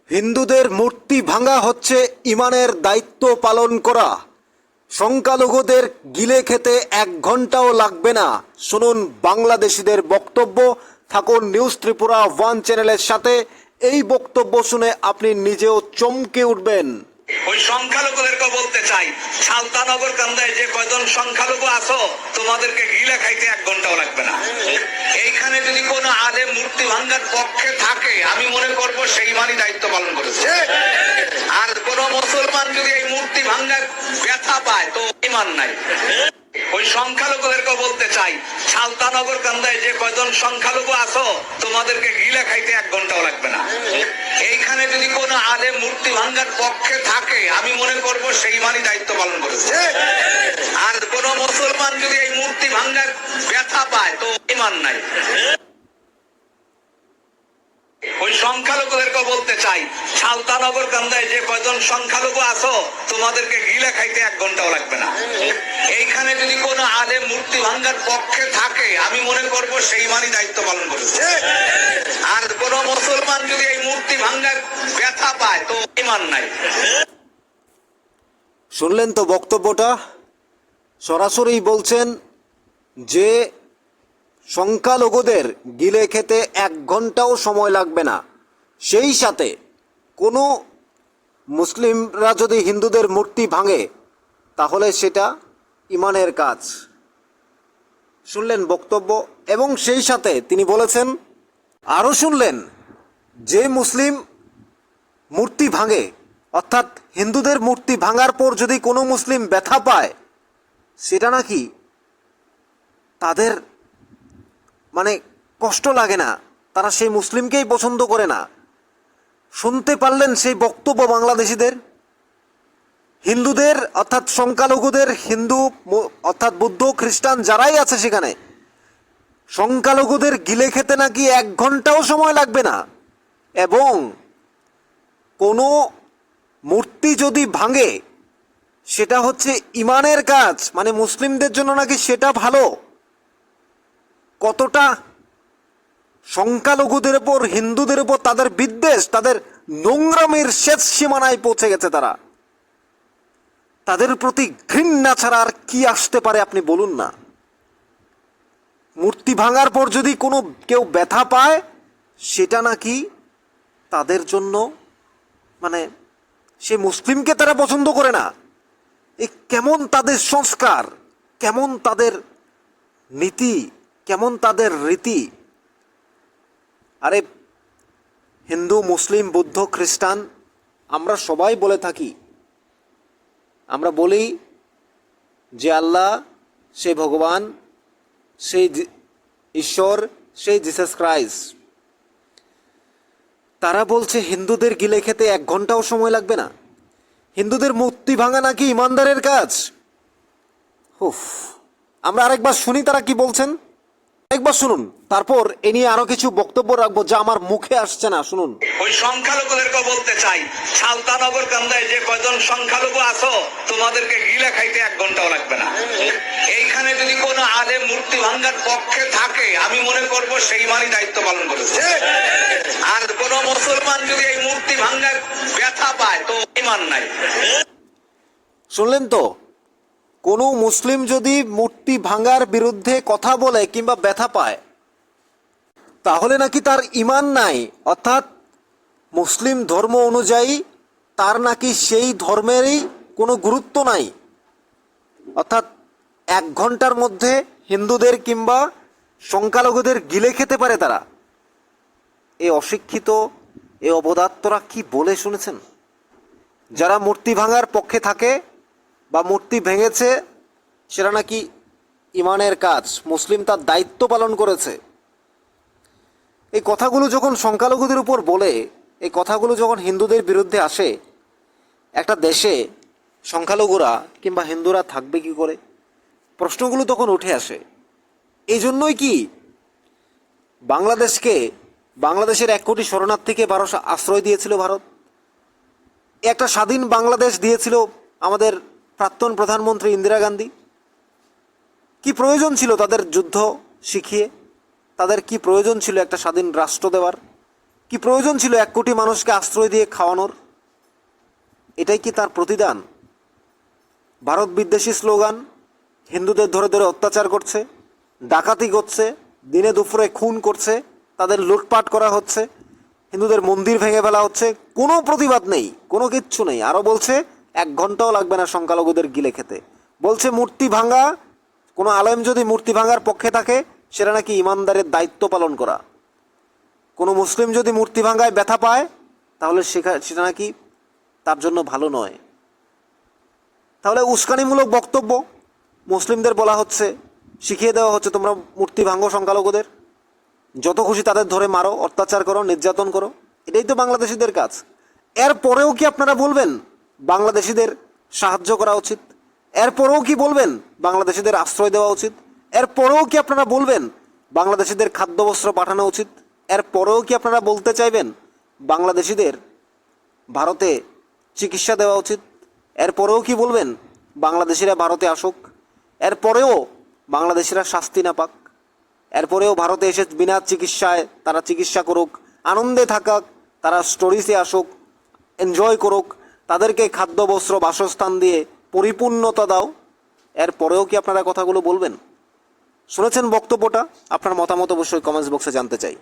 হিন্দুদের মূর্তি ভাঙা হচ্ছে ইমানের দায়িত্ব পালন করা। সংখ্যালঘুদের গিলে খেতে 1 ঘন্টাও লাগবে না। শুনুন বাংলাদেশিদের বক্তব্য। থাকুন নিউজ ত্রিপুরা 1 চ্যানেলের সাথে। এই বক্তব্য শুনে আপনি নিজেও চমকে উঠবেন। ওই সংখ্যালঘুদেরকে বলতে চাই, সালতানগর কান্দায় যে কয়জন সংখ্যালঘু আছো, তোমাদেরকে গিলা খাইতে 1 ঘন্টাও লাগবে না। এইখানে যদি কোনো আলেম মূর্তি ভাঙ্গার পক্ষে থাকে, আমি মনে করব সেই মানই দায়িত্ব পালন করেছে। আর কোন মুসলমান যদি এই মূর্তি ভাঙ্গার ব্যথা পায়, তো ইমান নাই। ওই সংখ্যালঘুদেরকে বলতে চাই, সালতানগর কান্দায় যে কয়জন সংখ্যালঘু আছো, তোমাদেরকে গিলা খাইতে 1 ঘন্টাও লাগবে না। এইখানে যদি কোনো আলেম মূর্তি ভাঙ্গার পক্ষে থাকে, আমি মনে করব সেই মানই দায়িত্ব পালন করেছে। আর কোন মুসলমান যদি এই মূর্তি ভাঙ্গার ব্যথা পায়, তো ইমান নাই। ওই সংখ্যালঘুদেরকে বলতে চাই, সালতানগর কান্দায় যে কয়জন সংখ্যালঘু আছো, তোমাদেরকে গিলা খাইতে 1 ঘন্টাও লাগবে না। এইখানে যদি কোনো আলেম মূর্তি ভাঙ্গার পক্ষে থাকে, আমি মনে করব সেই মানই দায়িত্ব পালন করেছে। আর কোন মুসলমান যদি এই মূর্তি ভাঙ্গার ব্যথা পায়, তো ইমান নাই। শুনলেন তো বক্তব্যটা? সরাসরি বলছেন যে সংখ্যালঘুদের গিলে খেতে 1 ঘন্টাও সময় লাগবে না। সেই সাথে কোনো মুসলিমরা যদি হিন্দুদের মূর্তি ভাঙে, তাহলে সেটা ইমানের কাজ। শুনলেন বক্তব্য। এবং সেই সাথে তিনি বলেছেন, আরও শুনলেন, যে মুসলিম মূর্তি ভাঙে, অর্থাৎ হিন্দুদের মূর্তি ভাঙার পর যদি কোনো মুসলিম ব্যথা পায়, সেটা নাকি তাদের কষ্ট লাগে না, তারা সেই মুসলিমকেই পছন্দ করে না। শুনতে পারলেন সেই বক্তব্য বাংলাদেশিদের? হিন্দুদের অর্থাৎ সংখ্যালঘুদের, হিন্দু অর্থাৎ বুদ্ধ খ্রিস্টান যারাই আছে সেখানে, সংখ্যালঘুদের গিলে খেতে নাকি 1 ঘন্টাও সময় লাগবে না। এবং কোনো মূর্তি যদি ভাঙে, সেটা হচ্ছে ইমানের কাজ, মুসলিমদের জন্য নাকি সেটা ভালো। কতটা সংখ্যালঘুদের উপর, হিন্দুদের উপর তাদের বিদ্বেষ, তাদের নোংরামির শেষ সীমানায় পৌঁছে গেছে। তাদের প্রতি ঘৃণা ছাড়া আর কি আসতে পারে আপনি বলুন না। মূর্তি ভাঙার পর যদি কোনো কেউ ব্যথা পায়, সেটা নাকি তাদের জন্য সে মুসলিমকে তারা পছন্দ করে না। এই কেমন তাদের সংস্কার, কেমন তাদের নীতি, কেমন তাদের রীতি। আরে হিন্দু, মুসলিম, বুদ্ধ, খ্রিস্টান আমরা সবাই বলে থাকি, আমরা বলি যে আল্লাহ সেই ভগবান, সেই ঈশ্বর, সেই জিসাস ক্রাইস্ট। তারা বলছে হিন্দুদের গিলে খেতে 1 ঘন্টাও সময় লাগবে না। হিন্দুদের মূর্তি ভাঙা নাকি ইমানদারের কাজ। আমরা আরেকবার শুনি তারা কি বলছেন। একবার শুনুন, তারপর এ নিয়ে আরো কিছু বক্তব্য রাখবো যা আমার মুখে আসছে না। শুনুন। ওই সংখ্যালঘুদেরকে বলতে চাই, সালতানগর কান্দায় যে কয়জন সংখ্যালঘু আছো, তোমাদেরকে গিলা খাইতে 1 ঘন্টাও লাগবে না। এইখানে যদি কোনো আলেম মূর্তি ভাঙ্গার পক্ষে থাকে, আমি মনে করব সেই মানই দায়িত্ব পালন করেছে। আর কোন মুসলমান যদি এই মূর্তি ভাঙ্গার ব্যথা পায়, তো ইমান নাই। শুনলেন তো? কোনো মুসলিম যদি মূর্তি ভাঙার বিরুদ্ধে কথা বলে কিংবা ব্যথা পায়, তাহলে নাকি তার ইমান নাই, অর্থাৎ মুসলিম ধর্ম অনুযায়ী তার নাকি সেই ধর্মেরই কোনো গুরুত্ব নাই। অর্থাৎ 1 ঘন্টার মধ্যে হিন্দুদের কিংবা সংখ্যালঘুদের গিলে খেতে পারে তারা। এই অশিক্ষিত, এই অবদাত্তরা কি বলে শুনেছেন? যারা মূর্তি ভাঙার পক্ষে থাকে বা মূর্তি ভেঙেছে, সেটা নাকি ইমানের কাজ, মুসলিম তার দায়িত্ব পালন করেছে। এই কথাগুলো যখন সংখ্যালঘুদের উপর বলে, এই কথাগুলো যখন হিন্দুদের বিরুদ্ধে আসে, একটা দেশে সংখ্যালঘুরা কিংবা হিন্দুরা থাকবে কি করে? প্রশ্নগুলো তখন উঠে আসে। এই জন্যই কি বাংলাদেশের 1 কোটি শরণার্থীকে ভারত আশ্রয় দিয়েছিল। ভারত একটা স্বাধীন বাংলাদেশ দিয়েছিল আমাদের প্রাক্তন প্রধানমন্ত্রী ইন্দিরা গান্ধী। কি প্রয়োজন ছিল তাদের যুদ্ধ শিখিয়ে? তাদের কি প্রয়োজন ছিল একটা স্বাধীন রাষ্ট্র দেওয়ার? কি প্রয়োজন ছিল 1 কোটি মানুষকে আশ্রয় দিয়ে খাওয়ানোর? এটাই কি তার প্রতিদান? ভারত বিদ্বেষী স্লোগান, হিন্দুদের ধরে ধরে অত্যাচার করছে, ডাকাতি করছে, দিনে দুপুরে খুন করছে, তাদের লুটপাট করা হচ্ছে, হিন্দুদের মন্দির ভেঙে ফেলা হচ্ছে, কোনো প্রতিবাদ নেই, কোনো কিচ্ছু নেই। আরও বলছে 1 ঘন্টাও লাগবে না সংখ্যালঘুদের গিলে খেতে। বলছে মূর্তি ভাঙা, কোনো আলেম যদি মূর্তি ভাঙার পক্ষে থাকে সেটা নাকি ইমানদারের দায়িত্ব পালন করা। কোনো মুসলিম যদি মূর্তি ভাঙায় ব্যথা পায় তাহলে সেটা নাকি তার জন্য ভালো নয়। তাহলে উস্কানিমূলক বক্তব্য মুসলিমদের বলা হচ্ছে, শিখিয়ে দেওয়া হচ্ছে তোমরা মূর্তি ভাঙো, সংখ্যালঘুদের যত খুশি তাদের ধরে মারো, অত্যাচার করো, নির্যাতন করো। এটাই তো বাংলাদেশিদের কাজ। এরপরেও কি আপনারা বলবেন বাংলাদেশিদের সাহায্য করা উচিত? এরপরেও কি বলবেন বাংলাদেশিদের আশ্রয় দেওয়া উচিত? এরপরেও কি আপনারা বলবেন বাংলাদেশিদের খাদ্যবস্ত্র পাঠানো উচিত? এরপরেও কি আপনারা বলতে চাইবেন বাংলাদেশিদের ভারতে চিকিৎসা দেওয়া উচিত? এরপরেও কি বলবেন বাংলাদেশিরা ভারতে আসুক? এরপরেও বাংলাদেশিরা শাস্তি না পাক? এরপরেও ভারতে এসে বিনা চিকিৎসায় তারা চিকিৎসা করুক, আনন্দে থাকুক, তারা স্টোরিজে আসুক, এনজয় করুক, তাদেরকে খাদ্য বস্ত্র বাসস্থান দিয়ে পরিপূর্ণতা দাও? এরপরেও কি আপনারা কথাগুলো বলবেন? শুনেছেন বক্তব্যটা? আপনার মতামত অবশ্যই কমেন্টস বক্সে জানতে চাই।